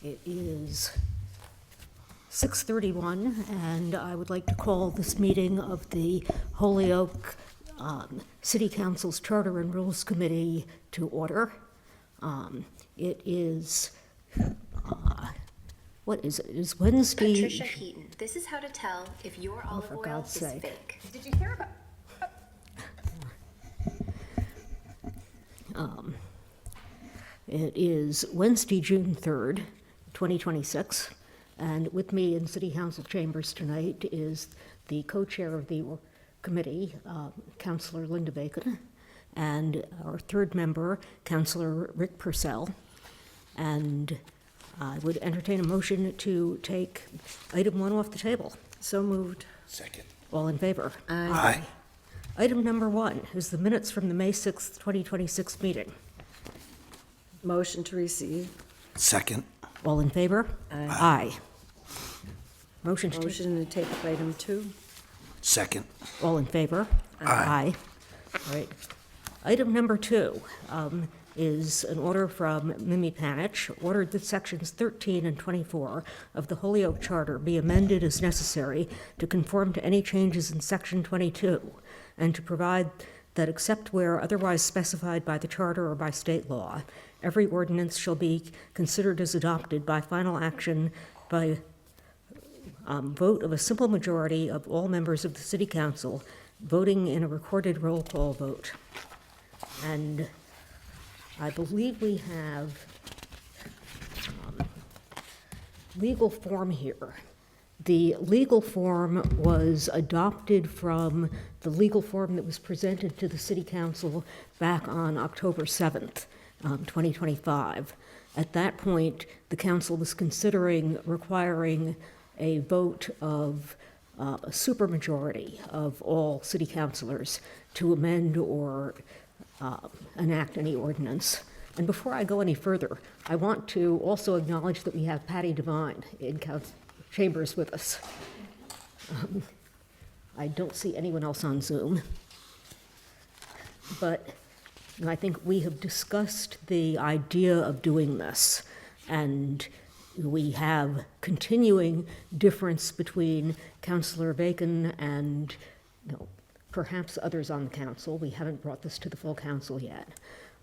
It is 6:31, and I would like to call this meeting of the Holyoke City Council's Charter and Rules Committee to order. It is, what is it? It is Wednesday. Patricia Heaton. This is how to tell if your olive for oil God's is sake. fake. Did you hear about? It is Wednesday, June 3rd, 2026, and with me in City Council chambers tonight is the co-chair of the committee, Councilor Linda Bacon, and our third member, Councilor Rick Purcell. And I would entertain a motion to take item 1 off the table. So moved. Second. All in favor? Aye. Item number 1 is the minutes from the May 6th, 2026 meeting. Motion to receive. Second. All in favor? Aye. Motion to take. Motion to take up item 2. Second. All in favor? Aye. All right. Item number 2 is an order from Mimi Panich, ordered that sections 13 and 24 of the Holyoke Charter be amended as necessary to conform to any changes in section 22, and to provide that except where otherwise specified by the Charter or by state law, every ordinance shall be considered as adopted by final action by vote of a simple majority of all members of the City Council, voting in a recorded roll call vote. And I believe we have legal form here. The legal form was adopted from the legal form that was presented to the City Council back on October 7th, 2025. At that point, the council was considering requiring a vote of a supermajority of all city councilors to amend or enact any ordinance. And before I go any further, I want to also acknowledge that we have Patty Devine in chambers with us. I don't see anyone else on Zoom. But I think we have discussed the idea of doing this, and we have continuing difference between Councilor Bacon and perhaps others on the council. We haven't brought this to the full council yet,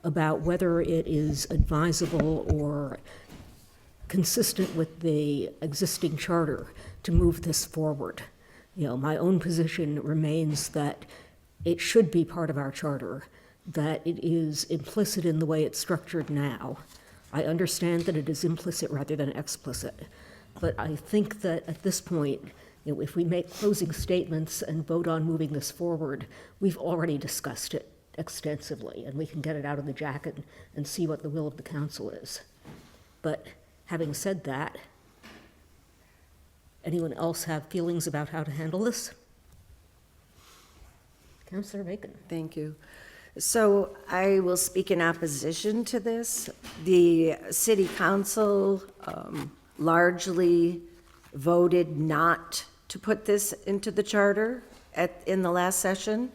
about whether it is advisable or consistent with the existing charter to move this forward. My own position remains that it should be part of our charter, that it is implicit in the way it's structured now. I understand that it is implicit rather than explicit, but I think that at this point, if we make closing statements and vote on moving this forward, we've already discussed it extensively, and we can get it out of the jacket and see what the will of the council is. But having said that, anyone else have feelings about how to handle this? Councilor Bacon. Thank you. So I will speak in opposition to this. The city council largely voted not to put this into the charter in the last session,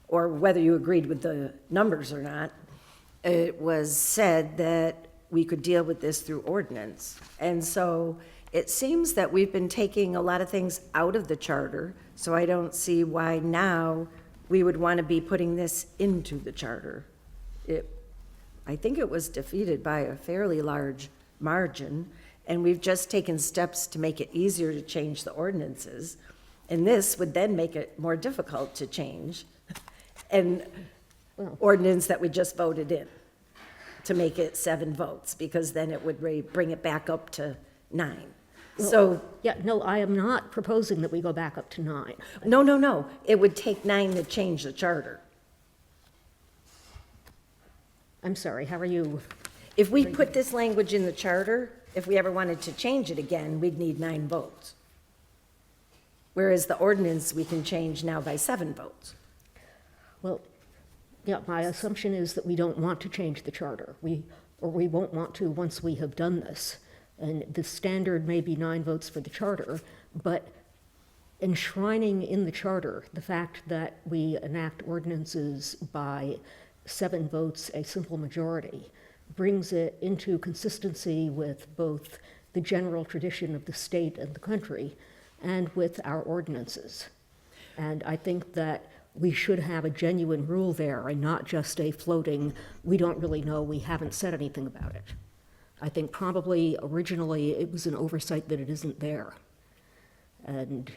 or whether you agreed with the numbers or not. It was said that we could deal with this through ordinance. And so it seems that we've been taking a lot of things out of the charter, so I don't see why now we would want to be putting this into the charter. I think it was defeated by a fairly large margin, and we've just taken steps to make it easier to change the ordinances. And this would then make it more difficult to change an ordinance that we just voted in, to make it 7 votes, because then it would bring it back up to 9. So, Yeah, no, I am not proposing that we go back up to 9. no. It would take 9 to change the charter. I'm sorry, how are you? If we put this language in the charter, if we ever wanted to change it again, we'd need 9 votes. Whereas the ordinance, we can change now by 7 votes. Well, yeah, my assumption is that we don't want to change the charter. We won't want to once we have done this. And the standard may be 9 votes for the charter, but enshrining in the charter the fact that we enact ordinances by 7 votes, a simple majority, brings it into consistency with both the general tradition of the state and the country and with our ordinances. And I think that we should have a genuine rule there and not just a floating, we don't really know, we haven't said anything about it. I think probably originally it was an oversight that it isn't there. And,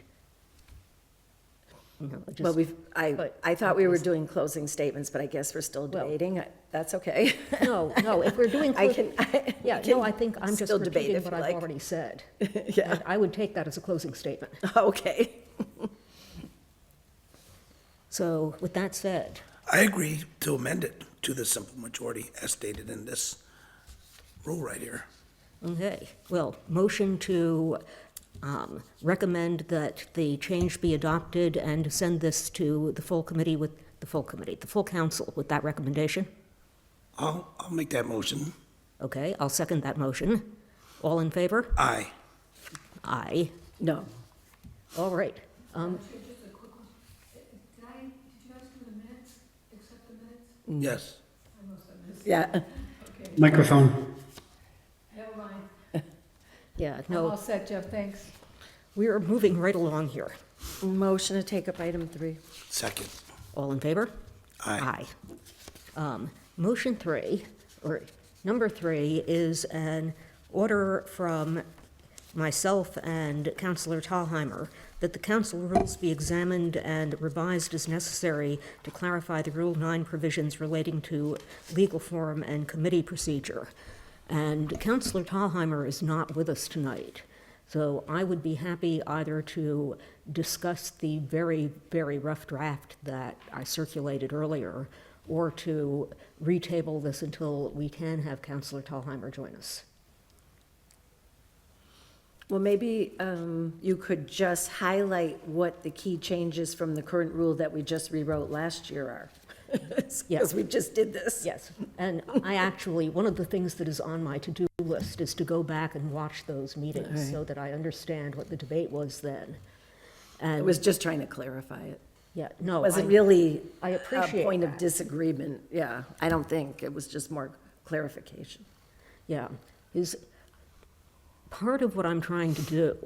you know, just. Well, but- I thought we were doing closing statements, but I guess we're still Well- debating. That's okay. No, if we're doing. I can, Yeah, can no, I think I'm just still debate repeating if what you I've like. already said. Yeah. And I would take that as a closing statement. Okay. So with that said, I agree to amend it to the simple majority as stated in this rule right here. okay, well, motion to recommend that the change be adopted and send this to the full committee with, the full council with that recommendation. I'll make that motion. Okay, I'll second that motion. All in favor? Aye. Aye. No. All right. Yes. Yeah. Microphone. Never mind. Yeah, I'm all no, set, Jeff, thanks. we are moving right along here. Motion to take up item 3. Second. All in favor? Aye. Motion 3, or number 3, is an order from myself and Councilor Thalheimer that the council rules be examined and revised as necessary to clarify the Rule 9 provisions relating to legal form and committee procedure. And Councilor Thalheimer is not with us tonight. So I would be happy either to discuss the very, very rough draft that I circulated earlier, or to retable this until we can have Councilor Thalheimer join us. Well, maybe you could just highlight what the key changes from the current rule that we just rewrote last year are. Because we just did this. Yes, and I actually, one of the things that is on my to-do list is to go back and watch those meetings so that I understand what the debate was then. I And, was just trying to clarify it. yeah, no, It wasn't I- really I a appreciate point of that. disagreement. Yeah, I don't think. It was just more clarification. Yeah, is part of what I'm trying to do,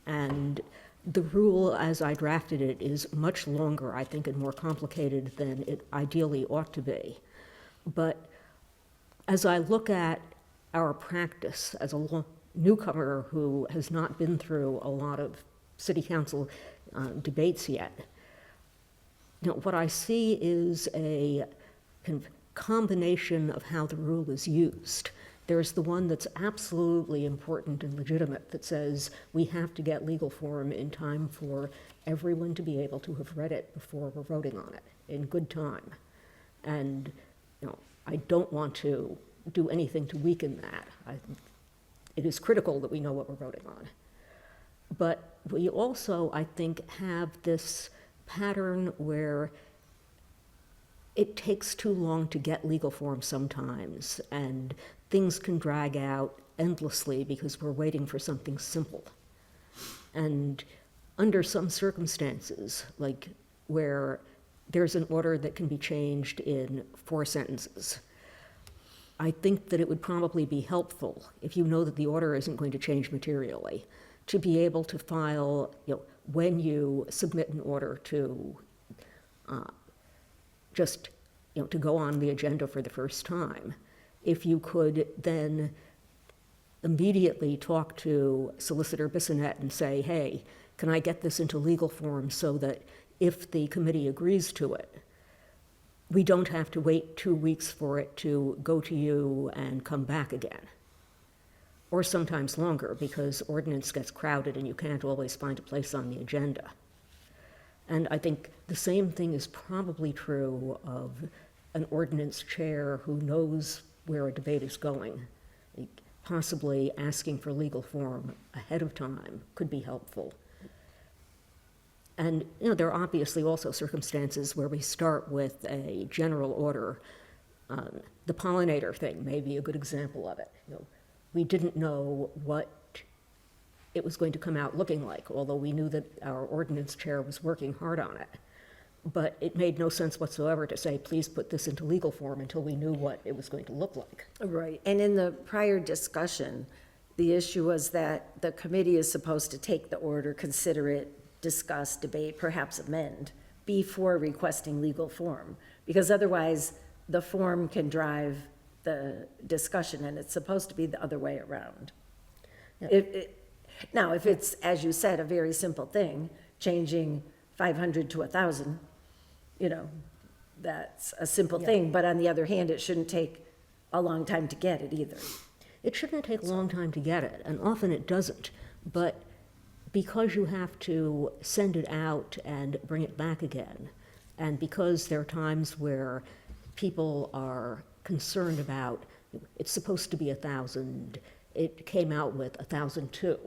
and the rule as I drafted it is much longer, I think, and more complicated than it ideally ought to be. But as I look at our practice as a newcomer who has not been through a lot of city council debates yet, what I see is a kind of combination of how the rule is used. There's the one that's absolutely important and legitimate that says we have to get legal form in time for everyone to be able to have read it before we're voting on it in good time. And, I don't want to do anything to weaken that. It is critical that we know what we're voting on. But we also, I think, have this pattern where it takes too long to get legal form sometimes, and things can drag out endlessly because we're waiting for something simple. And under some circumstances, like where there's an order that can be changed in 4 sentences, I think that it would probably be helpful, if you know that the order isn't going to change materially, to be able to file, when you submit an order to just, to go on the agenda for the first time, if you could then immediately talk to Solicitor Bissonette and say, hey, can I get this into legal form so that if the committee agrees to it, we don't have to wait 2 weeks for it to go to you and come back again. Or sometimes longer, because ordinance gets crowded and you can't always find a place on the agenda. And I think the same thing is probably true of an ordinance chair who knows where a debate is going. Possibly asking for legal form ahead of time could be helpful. And, there are obviously also circumstances where we start with a general order. The pollinator thing may be a good example of it. We didn't know what it was going to come out looking like, although we knew that our ordinance chair was working hard on it. But it made no sense whatsoever to say, please put this into legal form until we knew what it was going to look like. Right. And in the prior discussion, The issue was that the committee is supposed to take the order, consider it, discuss, debate, perhaps amend, before requesting legal form. Because otherwise, the form can drive the discussion, and it's supposed to be the other way around. Now, if it's, as you said, a very simple thing, changing 500 to 1,000, that's a simple thing. But on the other hand, it shouldn't take a long time to get it either. It shouldn't take a long time to get it, and often it doesn't. But because you have to send it out and bring it back again, and because there are times where people are concerned about, it's supposed to be 1,000, it came out with 1,002.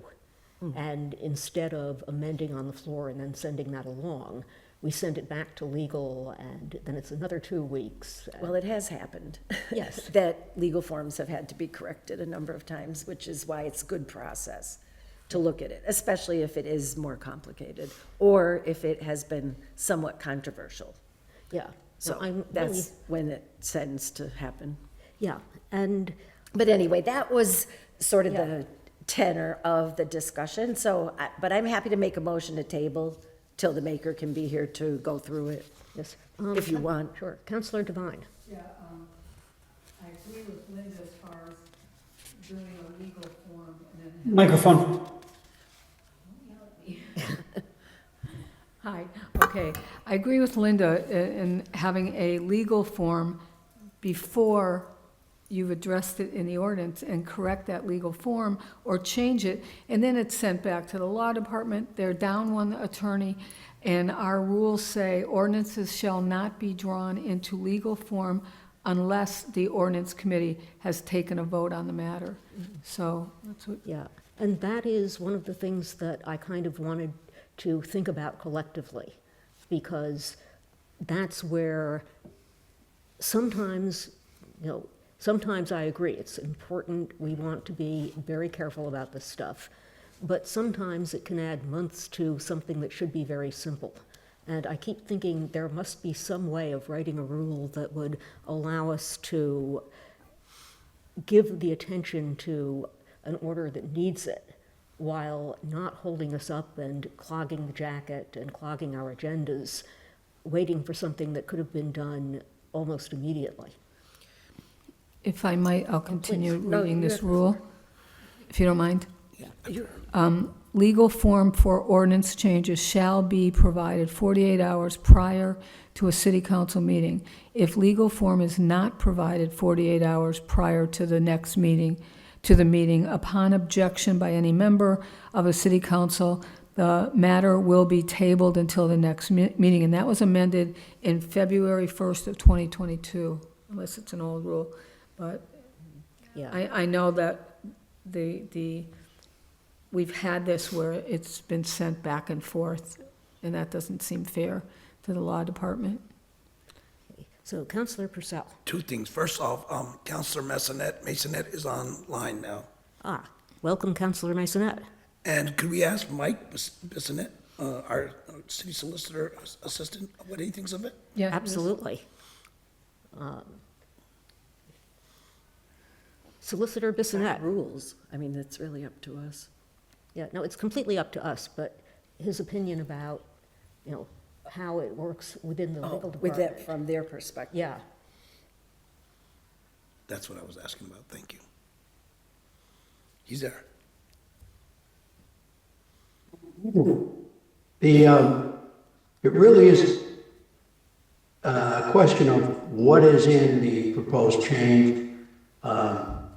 And instead of amending on the floor and then sending that along, we send it back to legal, and then it's another 2 weeks. Well, it has happened. Yes. That legal forms have had to be corrected a number of times, which is why it's a good process to look at it, especially if it is more complicated or if it has been somewhat controversial. Yeah. So I'm really, that's when it tends to happen. yeah, and But anyway, that was sort of Yeah. the tenor of the discussion. So, but I'm happy to make a motion to table till the maker can be here to go through it, yes. if you want. Sure. Counselor Devine. Yeah, I agree with Linda as far as doing a legal form and then. Microphone. Hi, okay. I agree with Linda in having a legal form before you've addressed it in the ordinance and correct that legal form or change it, and then it's sent back to the law department. They're down one attorney, and our rules say ordinances shall not be drawn into legal form unless the ordinance committee has taken a vote on the matter. So that's what, Yeah, and that is one of the things that I kind of wanted to think about collectively, because that's where sometimes, sometimes I agree, it's important, we want to be very careful about this stuff, but sometimes it can add months to something that should be very simple. And I keep thinking there must be some way of writing a rule that would allow us to give the attention to an order that needs it, while not holding us up and clogging the jacket and clogging our agendas, waiting for something that could have been done almost immediately. if I might, I'll continue No, reading this you're- rule, if you don't mind. You- Legal form for ordinance changes shall be provided 48 hours prior to a city council meeting. If legal form is not provided 48 hours prior to the next meeting, upon objection by any member of a city council, the matter will be tabled until the next meeting. And that was amended in February 1st of 2022, unless it's an old rule. But Yeah, I know that we've had this where it's been sent back and forth, and that doesn't seem fair to the law department. so Councillor Purcell. Two things. First off, Counselor Masonette is online now. Welcome, Councillor Masonette. And could we ask Mike Bissonette, our city solicitor assistant, what he thinks of it? Yeah, Absolutely. Solicitor Bissonette. Rules, I mean, it's really up to us. Yeah, no, it's completely up to us, but his opinion about, how it works within the legal department. With that, from their perspective. Yeah, That's what I was asking about. Thank you. He's there. It really is a question of what is in the proposed change. Some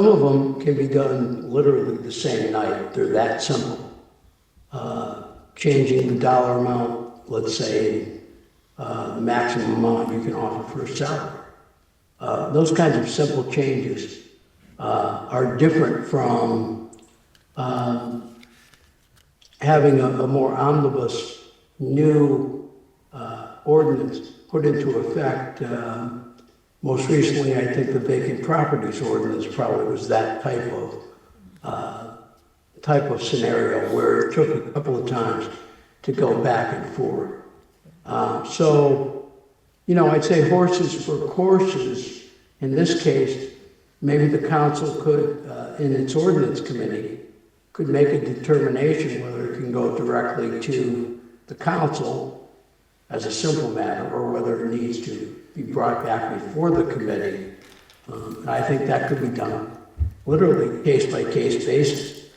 of them can be done literally the same night. They're that simple. Changing the dollar amount, let's say, the maximum amount you can offer for a salary. Those kinds of simple changes are different from having a more omnibus new ordinance put into effect. Most recently, I think the vacant properties ordinance probably was that type of scenario where it took a couple of times to go back and forth. So, I'd say horses for courses. In this case, maybe the council could, in its ordinance committee, could make a determination whether it can go directly to the council as a simple matter, or whether it needs to be brought back before the committee. And I think that could be done literally case-by-case basis.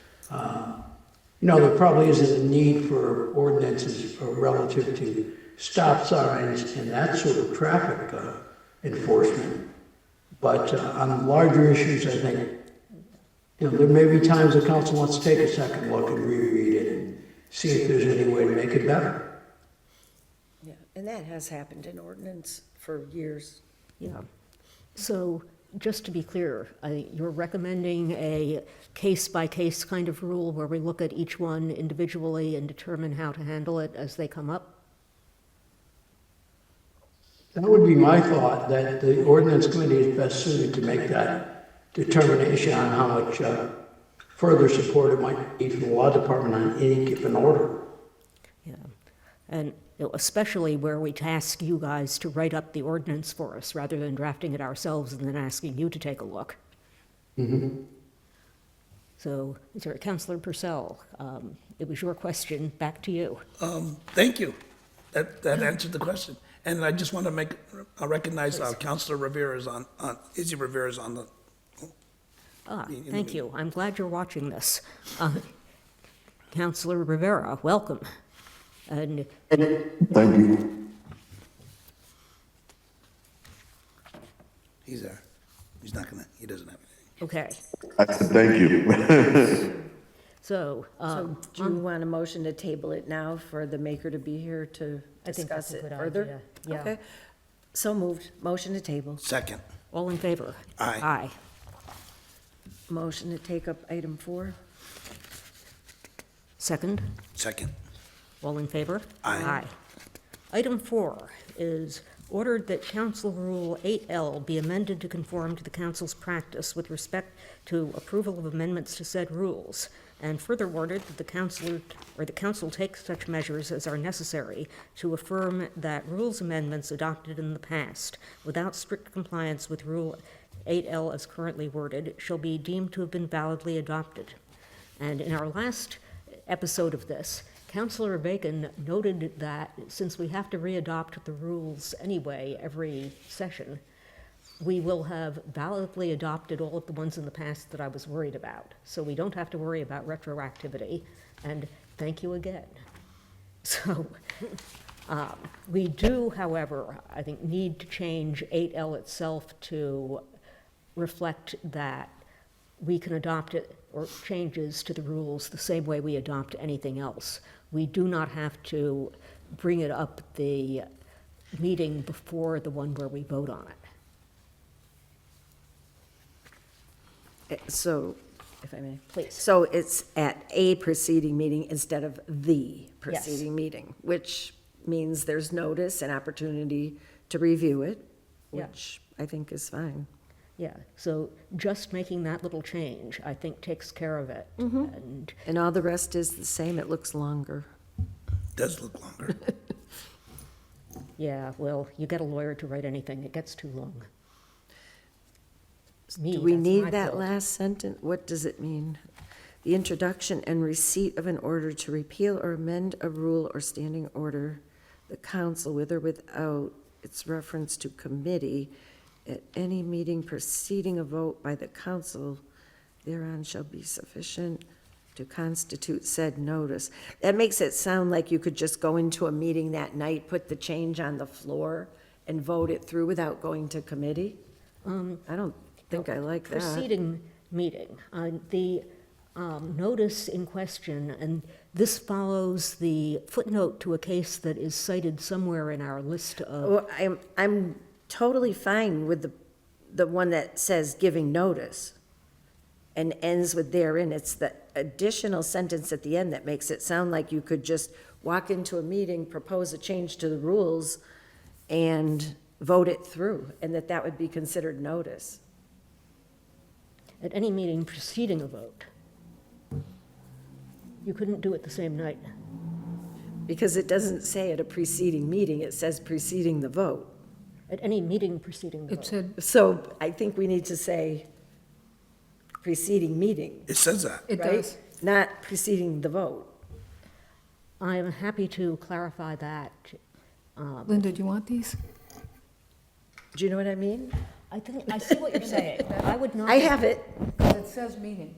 There probably isn't a need for ordinances relative to stop signs and that sort of traffic enforcement. But on larger issues, I think, there may be times the council wants to take a second look and reread it and see if there's any way to make it better. Yeah, and that has happened in ordinance for years. Yeah. So just to be clear, you're recommending a case-by-case kind of rule where we look at each one individually and determine how to handle it as they come up? That would be my thought, that the ordinance committee is best suited to make that determination on how much further support it might need from the law department on any given order. Yeah. And especially where we task you guys to write up the ordinance for us rather than drafting it ourselves and then asking you to take a look. Mm-hmm. So, Councilor Purcell, it was your question. Back to you. Thank you. That answered the question. And I just want to recognize Councilor Rivera's Izzy Rivera's on the. Thank you. I'm glad you're watching this. Councilor Rivera, welcome. And Thank you. He's there. He doesn't have anything. okay. I said thank you. So, So do you want a motion to table it now for the maker to be here to I think discuss that's a it good further? idea. Yeah. Okay. So moved. Motion to table. Second. all in favor? Aye. Aye. Motion to take up item 4. Second? Second. All in favor? Aye. Item 4 is ordered that Council Rule 8L be amended to conform to the council's practice with respect to approval of amendments to said rules, and further ordered that the council take such measures as are necessary to affirm that rules amendments adopted in the past without strict compliance with Rule 8L as currently worded shall be deemed to have been validly adopted. And in our last episode of this, Councilor Bacon noted that since we have to readopt the rules anyway every session, we will have validly adopted all of the ones in the past that I was worried about. So we don't have to worry about retroactivity, and thank you again. So we do, however, I think, need to change 8L itself to reflect that we can adopt it or changes to the rules the same way we adopt anything else. We do not have to bring it up the meeting before the one where we vote on it. So, if I may. Please. So it's at a preceding meeting instead of the preceding meeting, which means there's notice and opportunity to review it, Yeah. which I think is fine. Yeah, so just making that little change, I think, takes care of it. And And all the rest is the same, it looks longer. Does look longer. yeah, well, you get a lawyer to write anything, it gets too long. Do we That's need my that fault. last sentence? What does it mean? The introduction and receipt of an order to repeal or amend a rule or standing order, the council, with or without its reference to committee, at any meeting preceding a vote by the council thereon shall be sufficient to constitute said notice. That makes it sound like you could just go into a meeting that night, put the change on the floor, and vote it through without going to committee. I don't think I like that. Preceding meeting, the notice in question, and this follows the footnote to a case that is cited somewhere in our list of, Well, I'm totally fine with the one that says giving notice and ends with therein. It's the additional sentence at the end that makes it sound like you could just walk into a meeting, propose a change to the rules, and vote it through, and that would be considered notice. at any meeting preceding a vote. You couldn't do it the same night. Because it doesn't say at a preceding meeting, it says preceding the vote. At any meeting preceding the It vote. said, So I think we need to say preceding meeting, It says that. It right? does. Not preceding the vote. I'm happy to clarify that. Linda, do you want these? Do you know what I mean? I think, I see what you're saying. I would not. I have it. Because it says meeting.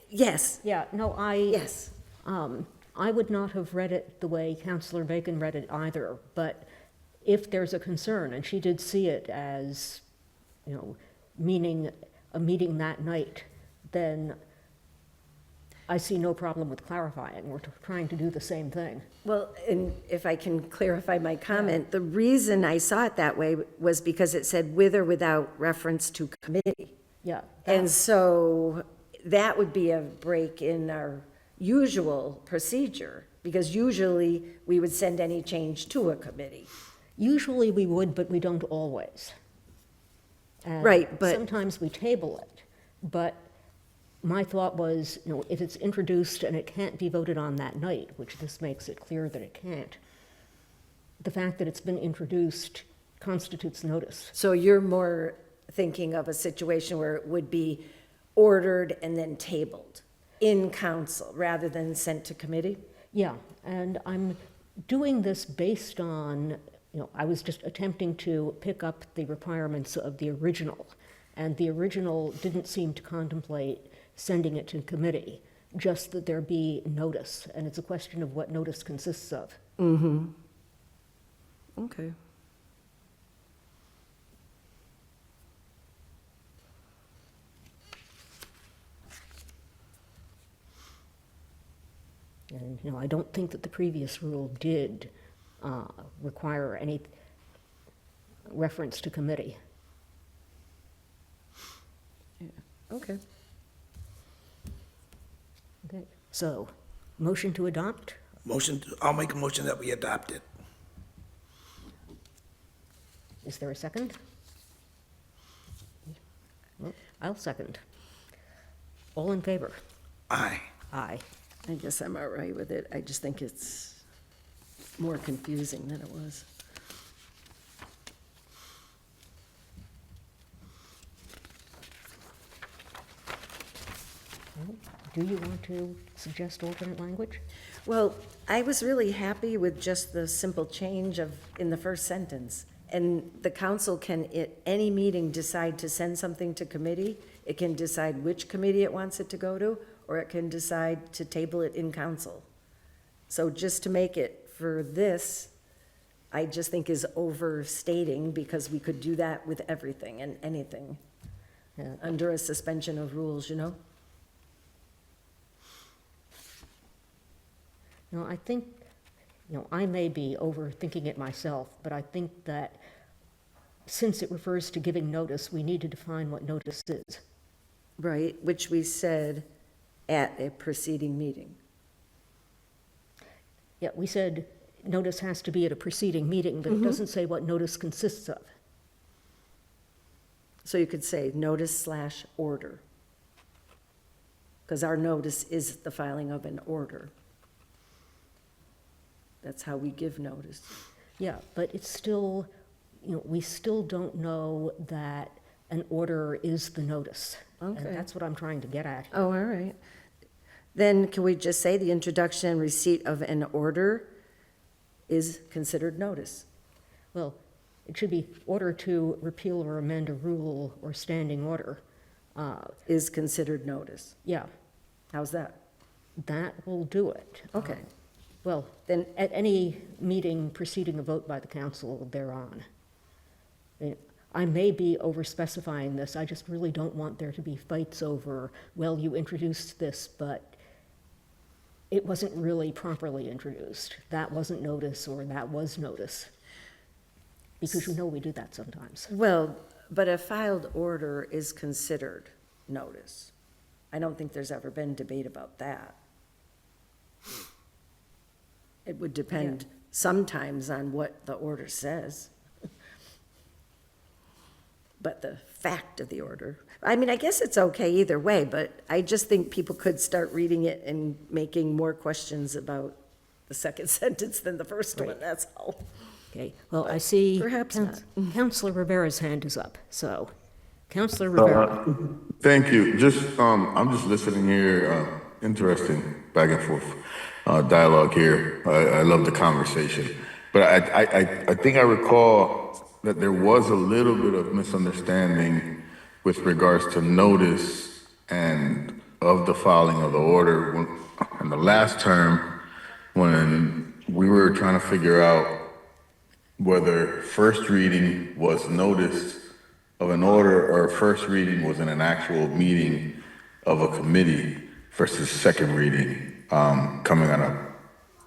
Yes, Yeah, no, yes. I would not have read it the way Counselor Bacon read it either, but if there's a concern, and she did see it as, meaning a meeting that night, then I see no problem with clarifying. We're trying to do the same thing. Well, and if I can clarify my comment, the reason I saw it that way was because it said with or without reference to committee. Yeah. And so that would be a break in our usual procedure, because usually we would send any change to a committee. Usually we would, but we don't always. And Right, but- sometimes we table it, but my thought was, if it's introduced and it can't be voted on that night, which this makes it clear that it can't, the fact that it's been introduced constitutes notice. So you're more thinking of a situation where it would be ordered and then tabled in council rather than sent to committee? Yeah, and I'm doing this based on, I was just attempting to pick up the requirements of the original, and the original didn't seem to contemplate sending it to committee, just that there be notice, and it's a question of what notice consists of. Okay. And, I don't think that the previous rule did require any reference to committee. Okay. Okay, so, motion to adopt? I'll make a motion that we adopt it. Is there a second? Well, I'll second. All in favor? Aye. Aye. I guess I'm all right with it. I just think it's more confusing than it was. Do you want to suggest alternate language? Well, I was really happy with just the simple change in the first sentence. And the council can, at any meeting, decide to send something to committee. It can decide which committee it wants it to go to, or it can decide to table it in council. So just to make it for this, I just think is overstating, because we could do that with everything and anything, Yeah. under a suspension of rules, I think, I may be overthinking it myself, but I think that since it refers to giving notice, we need to define what notice is. Right, which we said at a preceding meeting. Yeah, we said notice has to be at a preceding meeting, but it doesn't say what notice consists of. So you could say notice/order, because our notice is the filing of an order. That's how we give notice. Yeah, but it's still, we still don't know that an order is the notice. Okay. And that's what I'm trying to get at. Oh, all right. Then can we just say the introduction and receipt of an order is considered notice? Well, it should be order to repeal or amend a rule or standing order. Is considered notice. Yeah, How's that? that will do it. Okay. Well, Then, at any meeting preceding a vote by the council thereon. I may be over-specifying this, I just really don't want there to be fights over, well, you introduced this, but it wasn't really properly introduced. That wasn't notice, or that was notice. Because we do that sometimes. well, but a filed order is considered notice. I don't think there's ever been debate about that. It would depend sometimes on what the order says. But the fact of the order, I mean, I guess it's okay either way, but I just think people could start reading it and making more questions about the second sentence than the first one, that's all. Okay, well, I see Perhaps not. Councilor Rivera's hand is up, so Counselor Rivera. Thank you. I'm just listening here. Interesting back and forth dialogue here. I love the conversation, but I think I recall that there was a little bit of misunderstanding with regards to notice and of the filing of the order in the last term when we were trying to figure out whether first reading was notice of an order or first reading was in an actual meeting of a committee versus second reading coming on a,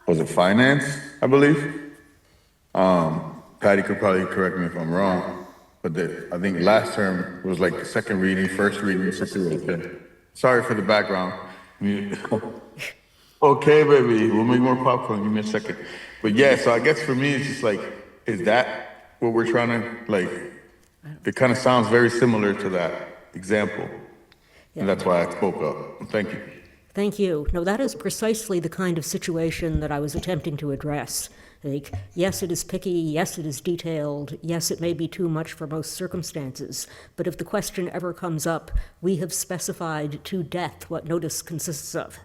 was it finance, I believe? Patty could probably correct me if I'm wrong, but I think last term was like the second reading, first reading situation. Sorry for the background. Okay, baby, we'll make more popcorn, give me a second. But yeah, so I guess for me, it's just like, is that what we're trying to, like, it kind of sounds very similar to that example. And that's why I spoke up. Thank you. Thank you. No, that is precisely the kind of situation that I was attempting to address. Like, yes, it is picky, yes, it is detailed, yes, it may be too much for most circumstances, but if the question ever comes up, we have specified to death what notice consists of.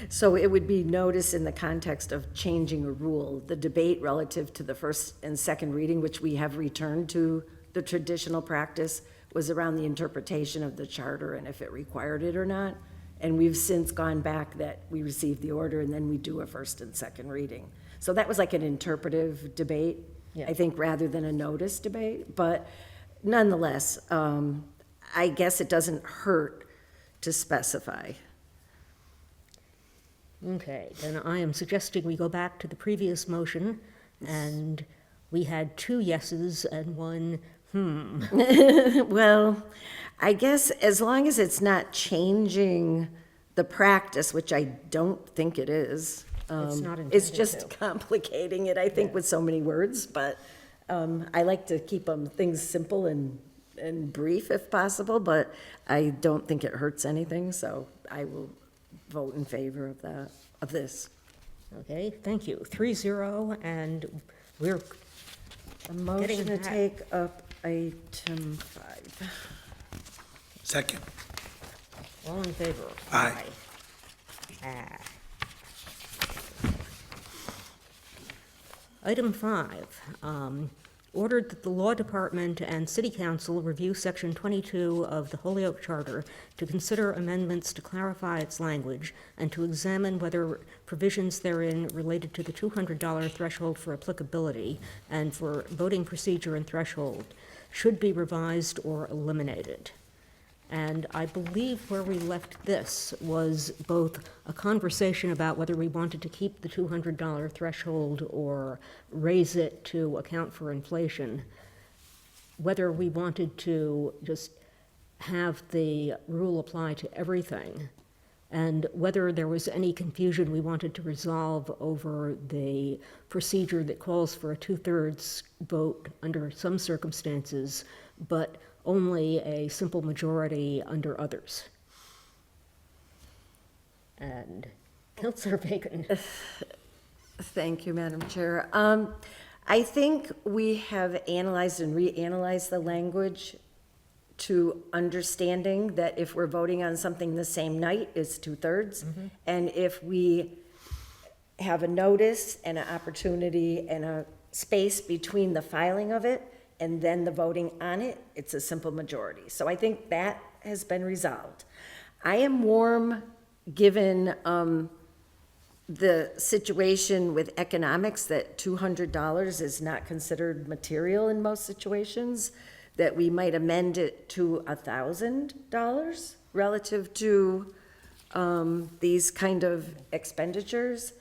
So it would be notice in the context of changing a rule. The debate relative to the first and second reading, which we have returned to the traditional practice, was around the interpretation of the charter and if it required it or not. And we've since gone back that we receive the order and then we do a first and second reading. So that was like an interpretive debate, Yeah. I think, rather than a notice debate. But nonetheless, I guess it doesn't hurt to specify. Okay, then I am suggesting we go back to the previous motion, and we had 2 yeses and 1 Well, I guess as long as it's not changing the practice, which I don't think it is. It's not It's intended just to. complicating it, I think, with so many words, but I like to keep things simple and brief if possible, but I don't think it hurts anything, so I will vote in favor of this. Okay, thank you. 3-0, and we're A motion Getting to that. take up item 5. Second. all in favor. Aye. Ah. Item 5, ordered that the Law Department and City Council review Section 22 of the Holyoke Charter to consider amendments to clarify its language and to examine whether provisions therein related to the $200 threshold for applicability and for voting procedure and threshold should be revised or eliminated. And I believe where we left this was both a conversation about whether we wanted to keep the $200 threshold or raise it to account for inflation, whether we wanted to just have the rule apply to everything, and whether there was any confusion we wanted to resolve over the procedure that calls for a 2/3 vote under some circumstances, but only a simple majority under others. And Councilor Bacon. Thank you, Madam Chair. I think we have analyzed and reanalyzed the language to understanding that if we're voting on something the same night, it's 2/3. And if we have a notice and an opportunity and a space between the filing of it and then the voting on it, it's a simple majority. So I think that has been resolved. I am warm, given the situation with economics, that $200 is not considered material in most situations, that we might amend it to $1,000 relative to these kind of expenditures.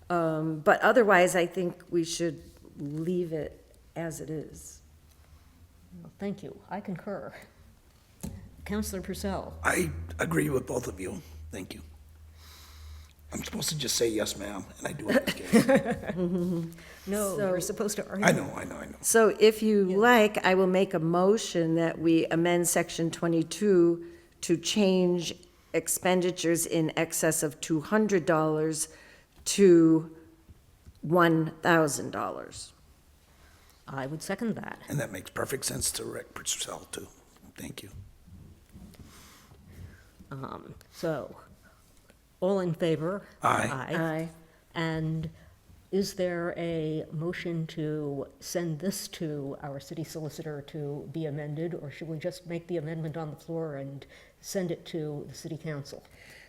But otherwise, I think we should leave it as it is. Thank you. I concur. Councilor Purcell. I agree with both of you. Thank you. I'm supposed to just say yes, ma'am, and I do in this case. No, So- you're supposed to argue. I know. So if you like, I will make a motion that we amend Section 22 to change expenditures in excess of $200 to $1,000. I would second that. And that makes perfect sense to Rick Purcell, too. Thank you. So, all in favor? Aye. Aye. And is there a motion to send this to our city solicitor to be amended, or should we just make the amendment on the floor and send it to the city council?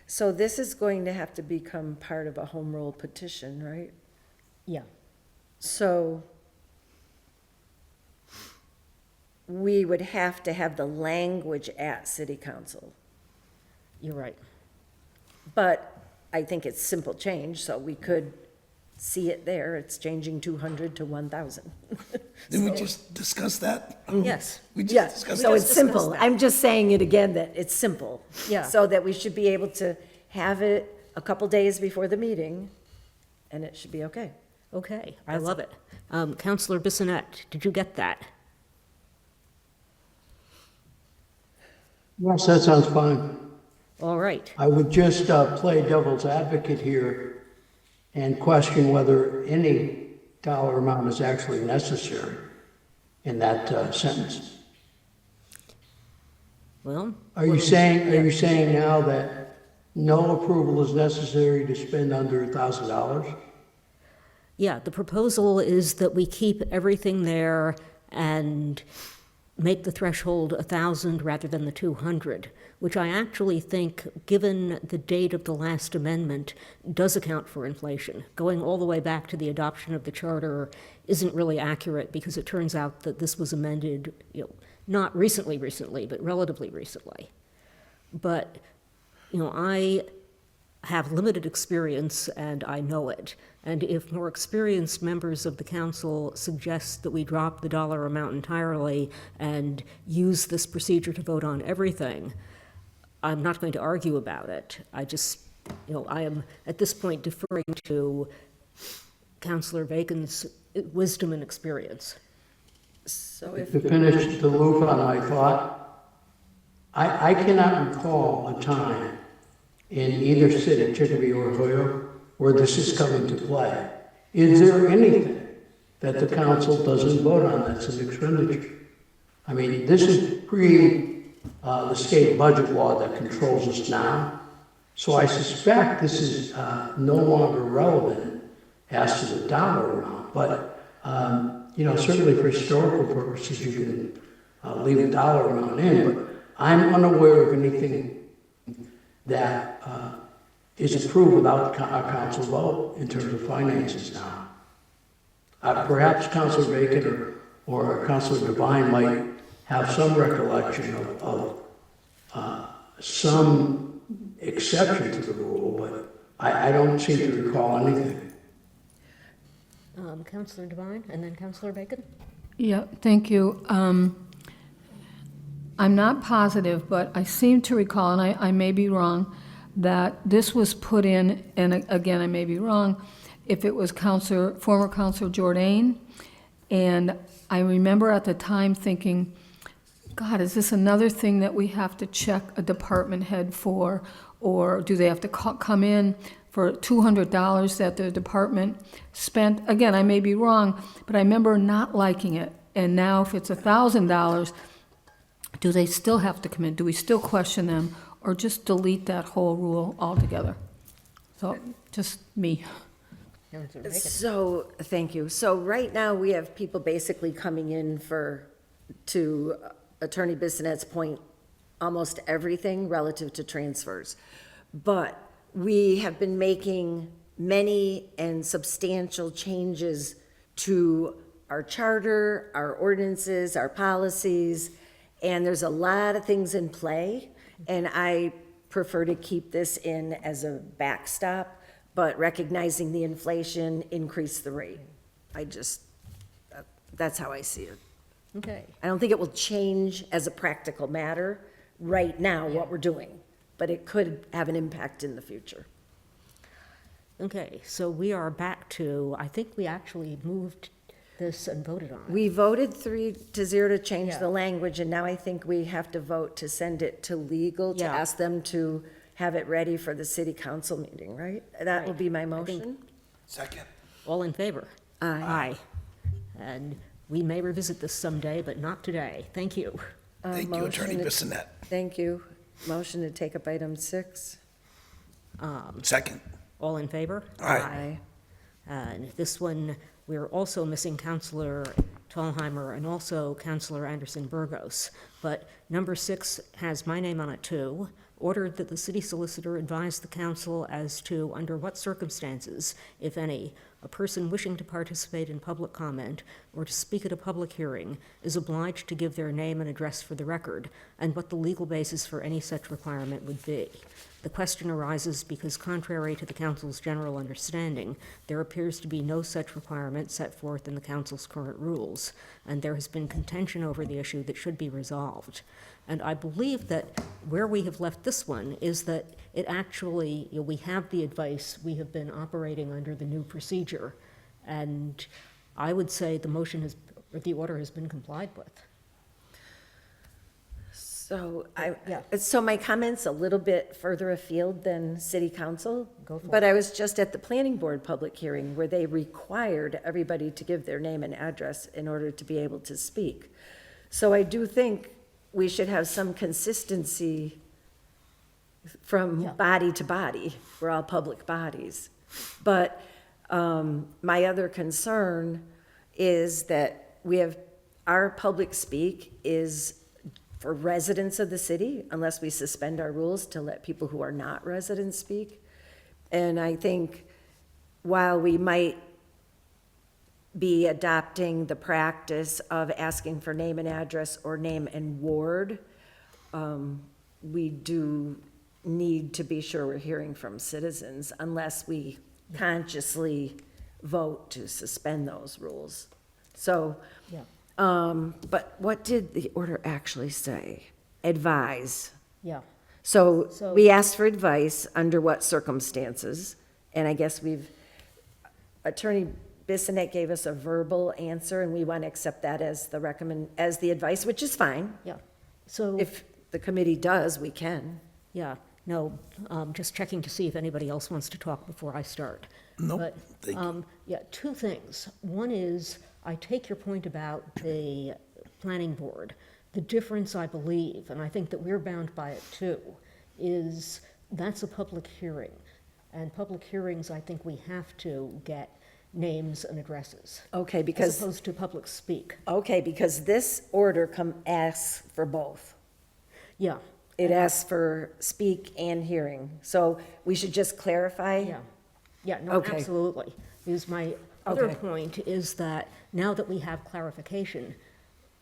So this is going to have to become part of a home rule petition, right? Yeah, So we would have to have the language at city council. you're right. But I think it's simple change, so we could see it there. It's changing 200 to 1,000. Didn't we just discuss that? Yes, We just Yeah, discussed so that. it's simple. that. I'm just saying it again, that it's simple. Yeah. So that we should be able to have it a couple days before the meeting, and it should be okay. okay, I love it. Counselor Bissonnette, did you get that? Yes, that sounds fine. All right, I would just play devil's advocate here and question whether any dollar amount is actually necessary in that sentence. well, Are you saying now that no approval is necessary to spend under $1,000? yeah, the proposal is that we keep everything there and make the threshold 1,000 rather than the 200, which I actually think, given the date of the last amendment, does account for inflation. Going all the way back to the adoption of the charter isn't really accurate because it turns out that this was amended, not recently, but relatively recently. But, I have limited experience and I know it. And if more experienced members of the council suggest that we drop the dollar amount entirely and use this procedure to vote on everything, I'm not going to argue about it. I just, I am at this point deferring to Councillor Bacon's wisdom and experience. So if, To finish the loop on my thought, I cannot recall a time in either city, Chicopee or Hoyoke, where this is coming to play. Is there anything that the council doesn't vote on that's an expenditure? I mean, this is the state budget law that controls us now. So I suspect this is no longer relevant as to the dollar amount. But, certainly for historical purposes, you can leave a dollar amount in. But I'm unaware of anything that is approved without a council vote in terms of finances now. Perhaps Councilor Bacon or Councilor Devine might have some recollection of some exception to the rule, but I don't seem to recall anything. Councillor Devine and then Councillor Bacon? Yeah, thank you. I'm not positive, but I seem to recall, and I may be wrong, that this was put in, and again, I may be wrong, if it was former Councilor Jordan, and I remember at the time thinking, God, is this another thing that we have to check a department head for, or do they have to come in for $200 that the department spent? Again, I may be wrong, but I remember not liking it, and now if it's $1,000, do they still have to come in? Do we still question them, or just delete that whole rule altogether? So, just me. Councillor Bacon. so, thank you. So right now, we have people basically coming in to Attorney Bissonnette's point, almost everything relative to transfers. But we have been making many and substantial changes to our charter, our ordinances, our policies, and there's a lot of things in play, and I prefer to keep this in as a backstop, but recognizing the inflation, increase the rate. That's how I see it. Okay, I don't think it will change as a practical matter right now what we're doing, but it could have an impact in the future. okay, so we are back to, I think we actually moved this and voted on it. We voted 3-0 to change Yeah. the language, and now I think we have to vote to send it to legal, to Yeah. ask them to have it ready for the city council meeting, right? That will be my I think- motion. Second. All in favor? Aye. Aye. And we may revisit this someday, but not today. Thank you. Thank you, Attorney motion- Bissonnette. Thank you. Motion to take up item 6. Second. All in favor? Aye. And this one, we're also missing Counselor Tallheimer and also Counselor Anderson Burgos. But number 6 has my name on it too. Ordered that the city solicitor advise the council as to under what circumstances, if any, a person wishing to participate in public comment or to speak at a public hearing is obliged to give their name and address for the record, and what the legal basis for any such requirement would be. The question arises because contrary to the council's general understanding, there appears to be no such requirement set forth in the council's current rules, and there has been contention over the issue that should be resolved. And I believe that where we have left this one is that it actually, we have the advice, we have been operating under the new procedure, and I would say the motion has, or the order has been complied with. So Yeah. so my comment's a little bit further afield than city council. Go for But I was just at the planning board public hearing where they required everybody to give their name and address in order to be able to speak. So I do think we should have some consistency from Yeah. body to body. We're all public bodies. But my other concern is that we have, our public speak is for residents of the city, unless we suspend our rules to let people who are not residents speak. And I think while we might be adopting the practice of asking for name and address or name and ward, we do need to be sure we're hearing from citizens unless we consciously vote to suspend those rules. So, Yeah. but what did the order actually say? Advise. Yeah. So So- we asked for advice under what circumstances, and I guess Attorney Bissonnette gave us a verbal answer, and we want to accept that as as the advice, which is fine. Yeah. So. If the committee does, we can. Yeah, no, just checking to see if anybody else wants to talk before I start. Nope, But, thank you. yeah, 2 things. One is, I take your point about the planning board. The difference, I believe, and I think that we're bound by it too, is that's a public hearing. And public hearings, I think we have to get names and addresses. Okay, As because, opposed to public speak. this order asks for both. Yeah, It asks for speak and hearing. So we should just clarify? yeah, yeah, no, Okay. absolutely. Because my other Okay. point is that now that we have clarification,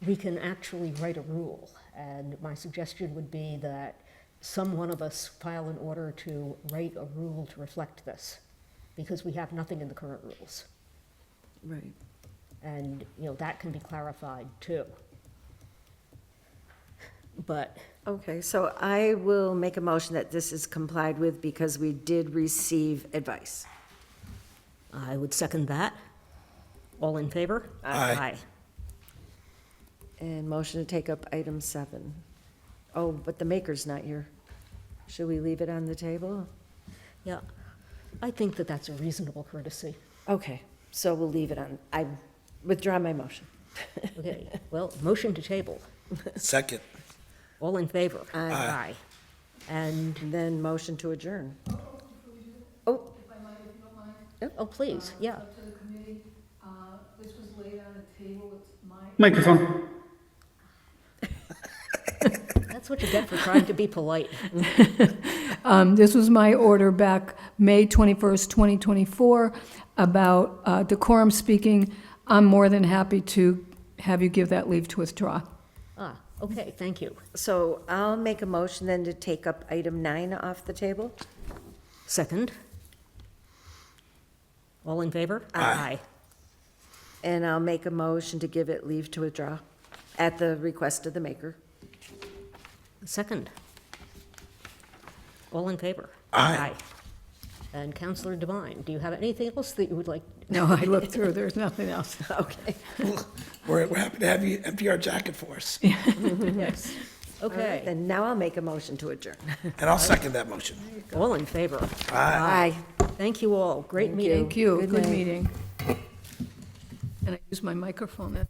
we can actually write a rule. And my suggestion would be that some one of us file an order to write a rule to reflect this, because we have nothing in the current rules. Right. And, that can be clarified too. But, Okay, so I will make a motion that this is complied with because we did receive advice. I would second that. All in favor? Aye. And motion to take up item 7. Oh, but the maker's not here. Should we leave it on the table? Yeah, I think that that's a reasonable courtesy. Okay, so we'll leave it on. I withdraw my motion. Okay, well, motion to table. Second. All in favor? Aye. And, And then motion to adjourn. Oh, oh, please, yeah. Up to the committee, this was laid on the table, it's my. Microphone. That's what you get for trying to be polite. This was my order back May 21st, 2024, about decorum speaking. I'm more than happy to have you give that leave to withdraw. Ah, okay, thank you. so I'll make a motion then to take up item 9 off the table. Second? All in favor? Aye. And I'll make a motion to give it leave to withdraw at the request of the maker. Second? All in favor? Aye. And Counselor Devine, do you have anything else that you would like? No, I looked through, there's nothing else. Okay. We're happy to have you empty our jacket for us. Yes. Okay, Then now I'll make a motion to adjourn. And I'll second that motion. all in favor? Aye. Thank you all, great meeting. Thank you, Good good night. meeting. And I use my microphone,